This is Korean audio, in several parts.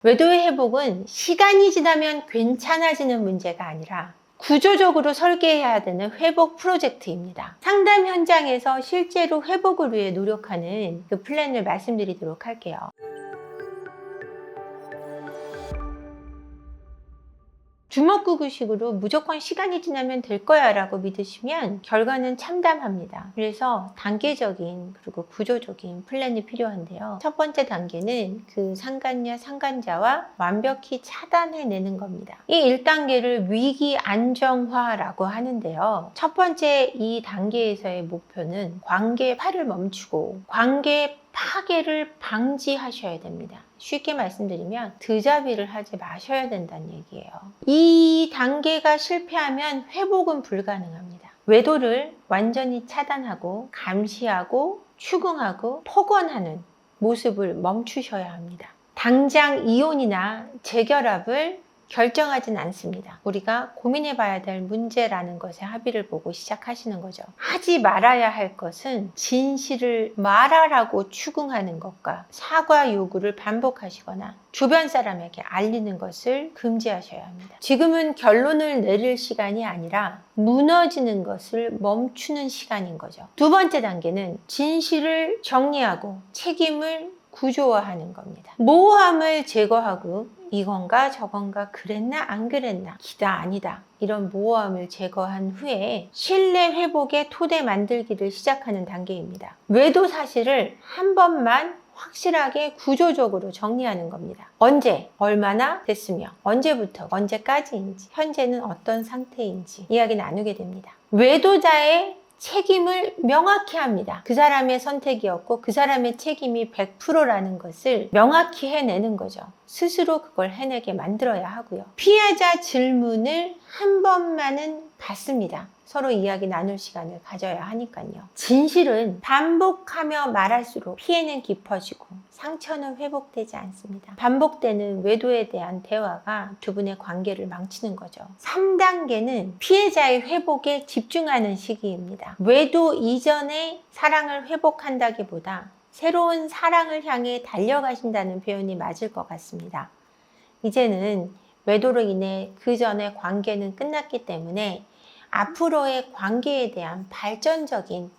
외도의 회복은 시간이 지나면 괜찮아지는 문제가 아니라 구조적으로 설계해야 되는 회복 프로젝트입니다. 상담 현장에서 실제로 회복을 위해 노력하는 그 플랜을 말씀드리도록 할게요. 주먹구구식으로 무조건 시간이 지나면 될 거야 라고 믿으시면 결과는 참담합니다. 그래서 단계적인 그리고 구조적인 플랜이 필요한데요. 첫 번째 단계는 그 상간녀 상간자와 완벽히 차단해내는 겁니다. 이 1단계를 위기 안정화라고 하는데요. 첫 번째 이 단계에서의 목표는 관계 파를 멈추고 관계 파괴를 방지하셔야 됩니다. 쉽게 말씀드리면 드자비를 하지 마셔야 된다는 얘기예요. 이 단계가 실패하면 회복은 불가능합니다. 외도를 완전히 차단하고 감시하고 추궁하고 폭언하는 모습을 멈추셔야 합니다. 당장 이혼이나 재결합을 결정하진 않습니다. 우리가 고민해 봐야 될 문제라는 것에 합의를 보고 시작하시는 거죠. 하지 말아야 할 것은 진실을 말하라고 추궁하는 것과 사과 요구를 반복하시거나 주변 사람에게 알리는 것을 금지하셔야 합니다. 지금은 결론을 내릴 시간이 아니라 무너지는 것을 멈추는 시간인 거죠. 두 번째 단계는 진실을 정리하고 책임을 구조화하는 겁니다. 모호함을 제거하고 이건가 저건가 그랬나 안 그랬나 기다 아니다 이런 모호함을 제거한 후에 신뢰 회복의 토대 만들기를 시작하는 단계입니다. 외도 사실을 한 번만 확실하게 구조적으로 정리하는 겁니다. 언제, 얼마나 됐으며 언제부터 언제까지인지 현재는 어떤 상태인지 이야기 나누게 됩니다. 외도자의 책임을 명확히 합니다. 그 사람의 선택이었고 그 사람의 책임이 100%라는 것을 명확히 해내는 거죠. 스스로 그걸 해내게 만들어야 하고요. 피해자 질문을 한 번만은 받습니다. 서로 이야기 나눌 시간을 가져야 하니까요. 진실은 반복하며 말할수록 피해는 깊어지고 상처는 회복되지 않습니다. 반복되는 외도에 대한 대화가 두 분의 관계를 망치는 거죠. 3단계는 피해자의 회복에 집중하는 시기입니다. 외도 이전의 사랑을 회복한다기보다 새로운 사랑을 향해 달려가신다는 표현이 맞을 것 같습니다. 이제는 외도로 인해 그 전의 관계는 끝났기 때문에 앞으로의 관계에 대한 발전적인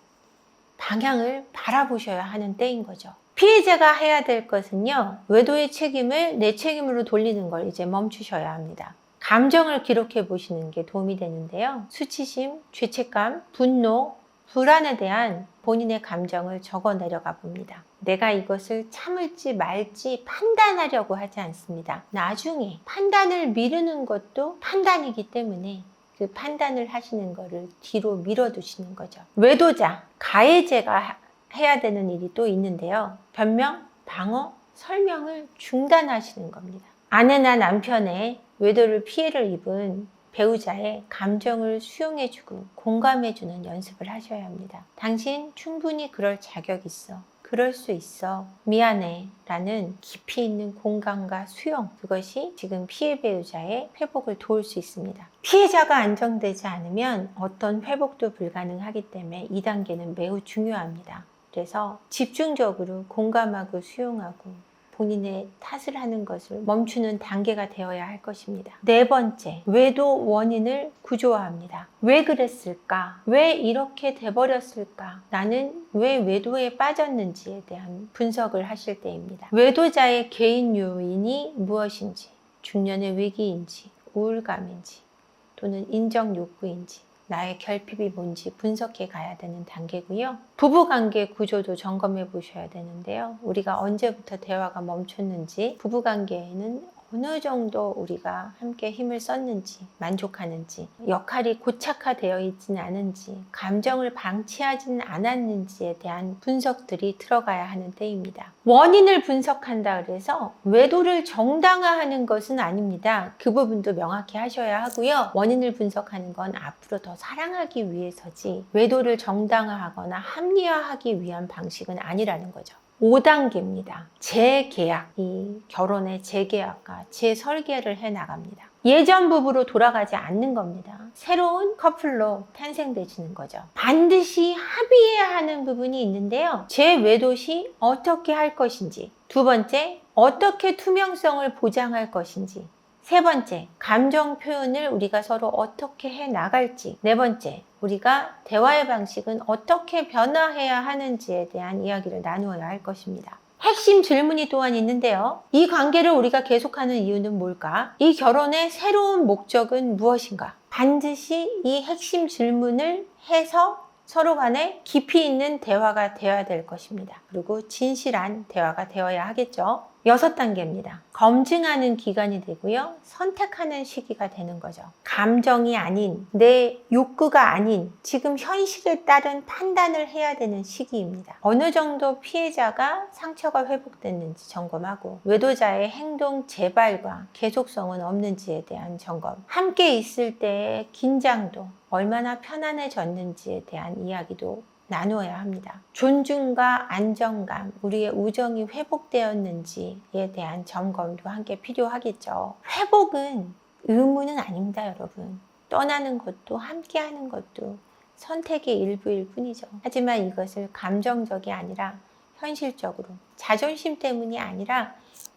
방향을 바라보셔야 하는 때인 거죠. 피해자가 해야 될 것은요, 외도의 책임을 내 책임으로 돌리는 걸 이제 멈추셔야 합니다. 감정을 기록해 보시는 게 도움이 되는데요. 수치심, 죄책감, 분노, 불안에 대한 본인의 감정을 적어 내려가 봅니다. 내가 이것을 참을지 말지 판단하려고 하지 않습니다. 나중에 판단을 미루는 것도 판단이기 때문에 그 판단을 하시는 거를 뒤로 밀어두시는 거죠. 외도자, 가해자가 해야 되는 일이 또 있는데요. 변명, 방어, 설명을 중단하시는 겁니다. 아내나 남편의 외도를 피해를 입은 배우자의 감정을 수용해주고 공감해주는 연습을 하셔야 합니다. 당신 충분히 그럴 자격 있어. 그럴 수 있어. 미안해. 라는 깊이 있는 공감과 수용. 그것이 지금 피해 배우자의 회복을 도울 수 있습니다. 피해자가 안정되지 않으면 어떤 회복도 불가능하기 때문에 2단계는 매우 중요합니다. 그래서 집중적으로 공감하고 수용하고 본인의 탓을 하는 것을 멈추는 단계가 되어야 할 것입니다. 네 번째, 외도 원인을 구조화합니다. 왜 그랬을까? 왜 이렇게 돼버렸을까? 나는 왜 외도에 빠졌는지에 대한 분석을 하실 때입니다. 외도자의 개인 요인이 무엇인지, 중년의 위기인지, 우울감인지, 또는 인정 욕구인지, 나의 결핍이 뭔지 분석해 가야 되는 단계고요. 부부관계 구조도 점검해 보셔야 되는데요. 우리가 언제부터 대화가 멈췄는지, 부부관계에는 어느 정도 우리가 함께 힘을 썼는지, 만족하는지, 역할이 고착화되어 있지는 않은지, 감정을 방치하지는 않았는지에 대한 분석들이 들어가야 하는 때입니다. 원인을 분석한다 그래서 외도를 정당화하는 것은 아닙니다. 그 부분도 명확히 하셔야 하고요. 원인을 분석하는 건 앞으로 더 사랑하기 위해서지 외도를 정당화하거나 합리화하기 위한 방식은 아니라는 거죠. 5단계입니다. 재계약, 이 결혼의 재계약과 재설계를 해나갑니다. 예전 부부로 돌아가지 않는 겁니다. 새로운 커플로 탄생되시는 거죠. 반드시 합의해야 하는 부분이 있는데요. 제 외도 시 어떻게 할 것인지, 두 번째, 어떻게 투명성을 보장할 것인지. 세 번째, 감정 표현을 우리가 서로 어떻게 해 나갈지. 네 번째, 우리가 대화의 방식은 어떻게 변화해야 하는지에 대한 이야기를 나누어야 할 것입니다. 핵심 질문이 또한 있는데요. 이 관계를 우리가 계속하는 이유는 뭘까? 이 결혼의 새로운 목적은 무엇인가? 반드시 이 핵심 질문을 해서 서로 간에 깊이 있는 대화가 되어야 될 것입니다. 그리고 진실한 대화가 되어야 하겠죠. 6단계입니다. 검증하는 기간이 되고요. 선택하는 시기가 되는 거죠. 감정이 아닌, 내 욕구가 아닌 지금 현실에 따른 판단을 해야 되는 시기입니다. 어느 정도 피해자가 상처가 회복됐는지 점검하고 외도자의 행동 재발과 계속성은 없는지에 대한 점검, 함께 있을 때의 긴장도 얼마나 편안해졌는지에 대한 이야기도 나누어야 합니다. 존중과 안정감, 우리의 우정이 회복되었는지에 대한 점검도 함께 필요하겠죠. 회복은 의무는 아닙니다, 여러분. 떠나는 것도 함께 하는 것도 선택의 일부일 뿐이죠. 하지만 이것을 감정적이 아니라 현실적으로, 자존심 때문이 아니라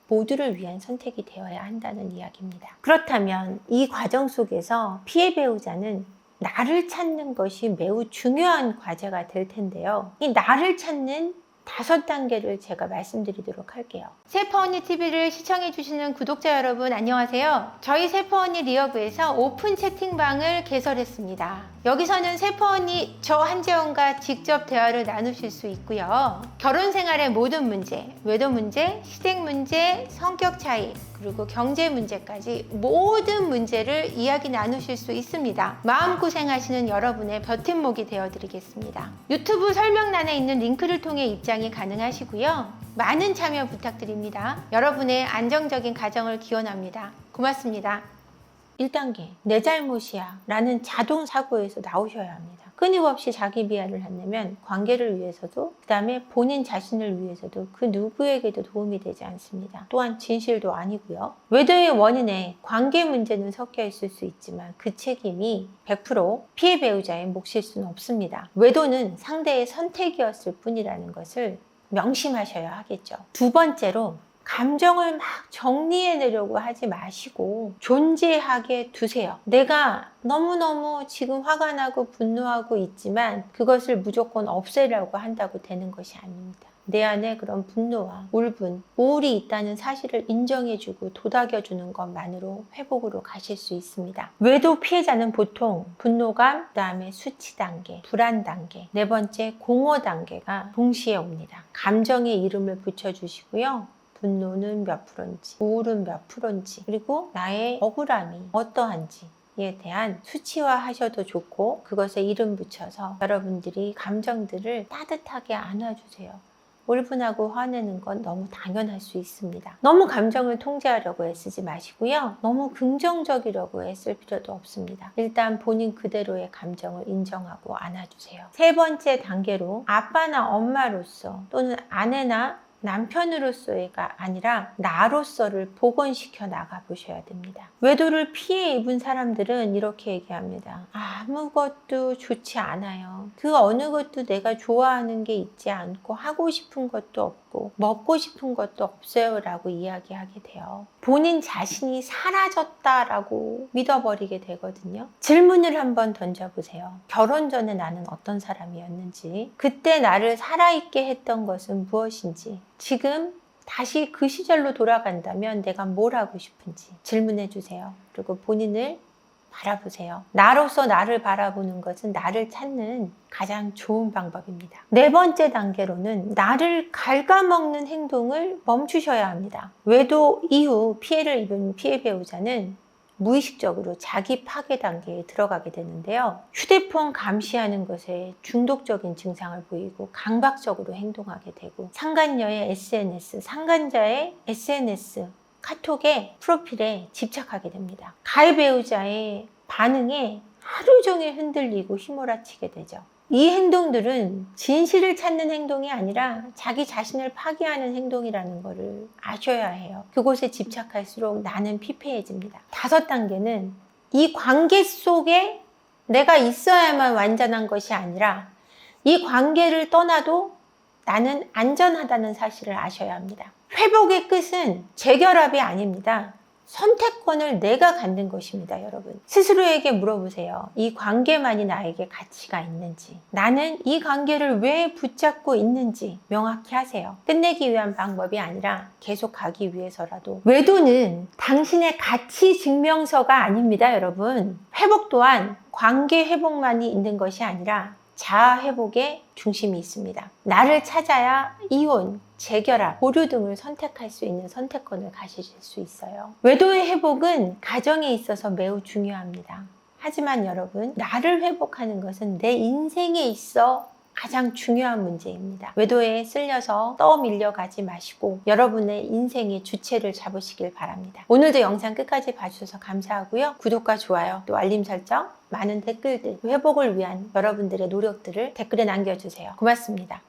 모두를 위한 선택이 되어야 한다는 이야기입니다. 그렇다면 이 과정 속에서 피해 배우자는 나를 찾는 것이 매우 중요한 과제가 될 텐데요. 이 나를 찾는 5단계를 제가 말씀드리도록 할게요. 세퍼언니 TV를 시청해주시는 구독자 여러분 안녕하세요. 저희 세퍼언니 리어브에서 오픈 채팅방을 개설했습니다. 여기서는 세퍼언니 저 한재원과 직접 대화를 나누실 수 있고요. 결혼 생활의 모든 문제, 외도 문제, 시댁 문제, 성격 차이, 그리고 경제 문제까지 모든 문제를 이야기 나누실 수 있습니다. 마음고생하시는 여러분의 버팀목이 되어드리겠습니다. 유튜브 설명란에 있는 링크를 통해 입장이 가능하시고요. 많은 참여 부탁드립니다. 여러분의 안정적인 가정을 기원합니다. 고맙습니다. 1단계, 내 잘못이야 라는 자동 사고에서 나오셔야 합니다. 끊임없이 자기 비하를 한다면 관계를 위해서도 그 다음에 본인 자신을 위해서도 그 누구에게도 도움이 되지 않습니다. 또한 진실도 아니고요. 외도의 원인에 관계 문제는 섞여 있을 수 있지만 그 책임이 100% 피해 배우자의 몫일 수는 없습니다. 외도는 상대의 선택이었을 뿐이라는 것을 명심하셔야 하겠죠. 2번째로 감정을 막 정리해내려고 하지 마시고 존재하게 두세요. 내가 너무너무 지금 화가 나고 분노하고 있지만 그것을 무조건 없애려고 한다고 되는 것이 아닙니다. 내 안에 그런 분노와 울분, 우울이 있다는 사실을 인정해주고 도닥여주는 것만으로 회복으로 가실 수 있습니다. 외도 피해자는 보통 분노감, 그 다음에 수치 단계, 불안 단계, 4번째 공허 단계가 동시에 옵니다. 감정의 이름을 붙여주시고요. 분노는 몇 프로인지, 우울은 몇 프로인지, 그리고 나의 억울함이 어떠한지에 대한 수치화하셔도 좋고 그것에 이름 붙여서 여러분들이 감정들을 따뜻하게 안아주세요. 울분하고 화내는 건 너무 당연할 수 있습니다. 너무 감정을 통제하려고 애쓰지 마시고요. 너무 긍정적이라고 애쓸 필요도 없습니다. 일단 본인 그대로의 감정을 인정하고 안아주세요. 3번째 단계로 아빠나 엄마로서 또는 아내나 남편으로서가 아니라 나로서를 복원시켜 나가 보셔야 됩니다. 외도를 피해 입은 사람들은 이렇게 얘기합니다. 아무것도 좋지 않아요. 그 어느 것도 내가 좋아하는 게 있지 않고 하고 싶은 것도 없고 먹고 싶은 것도 없어요 라고 이야기하게 돼요. 본인 자신이 사라졌다라고 믿어버리게 되거든요. 질문을 한번 던져보세요. 결혼 전에 나는 어떤 사람이었는지, 그때 나를 살아있게 했던 것은 무엇인지, 지금 다시 그 시절로 돌아간다면 내가 뭘 하고 싶은지 질문해 주세요. 그리고 본인을 바라보세요. 나로서 나를 바라보는 것은 나를 찾는 가장 좋은 방법입니다. 4번째 단계로는 나를 갉아먹는 행동을 멈추셔야 합니다. 외도 이후 피해를 입은 피해 배우자는 무의식적으로 자기 파괴 단계에 들어가게 되는데요. 휴대폰 감시하는 것에 중독적인 증상을 보이고 강박적으로 행동하게 되고 상간녀의 SNS, 상간자의 SNS, 카톡의 프로필에 집착하게 됩니다. 가해 배우자의 반응에 하루 종일 흔들리고 휘몰아치게 되죠. 이 행동들은 진실을 찾는 행동이 아니라 자기 자신을 파괴하는 행동이라는 것을 아셔야 해요. 그곳에 집착할수록 나는 피폐해집니다. 5단계는 이 관계 속에 내가 있어야만 완전한 것이 아니라 이 관계를 떠나도 나는 안전하다는 사실을 아셔야 합니다. 회복의 끝은 재결합이 아닙니다. 선택권을 내가 갖는 것입니다, 여러분. 스스로에게 물어보세요. 이 관계만이 나에게 가치가 있는지, 나는 이 관계를 왜 붙잡고 있는지 명확히 하세요. 끝내기 위한 방법이 아니라 계속 가기 위해서라도. 외도는 당신의 가치 증명서가 아닙니다, 여러분. 회복 또한 관계 회복만이 있는 것이 아니라 자아 회복에 중심이 있습니다. 나를 찾아야 이혼, 재결합, 보류 등을 선택할 수 있는 선택권을 가지실 수 있어요. 외도의 회복은 가정에 있어서 매우 중요합니다. 하지만 여러분, 나를 회복하는 것은 내 인생에 있어 가장 중요한 문제입니다. 외도에 쓸려서 떠밀려 가지 마시고 여러분의 인생의 주체를 잡으시길 바랍니다. 오늘도 영상 끝까지 봐주셔서 감사하고요. 구독과 좋아요, 또 알림 설정, 많은 댓글들, 회복을 위한 여러분들의 노력들을 댓글에 남겨주세요. 고맙습니다.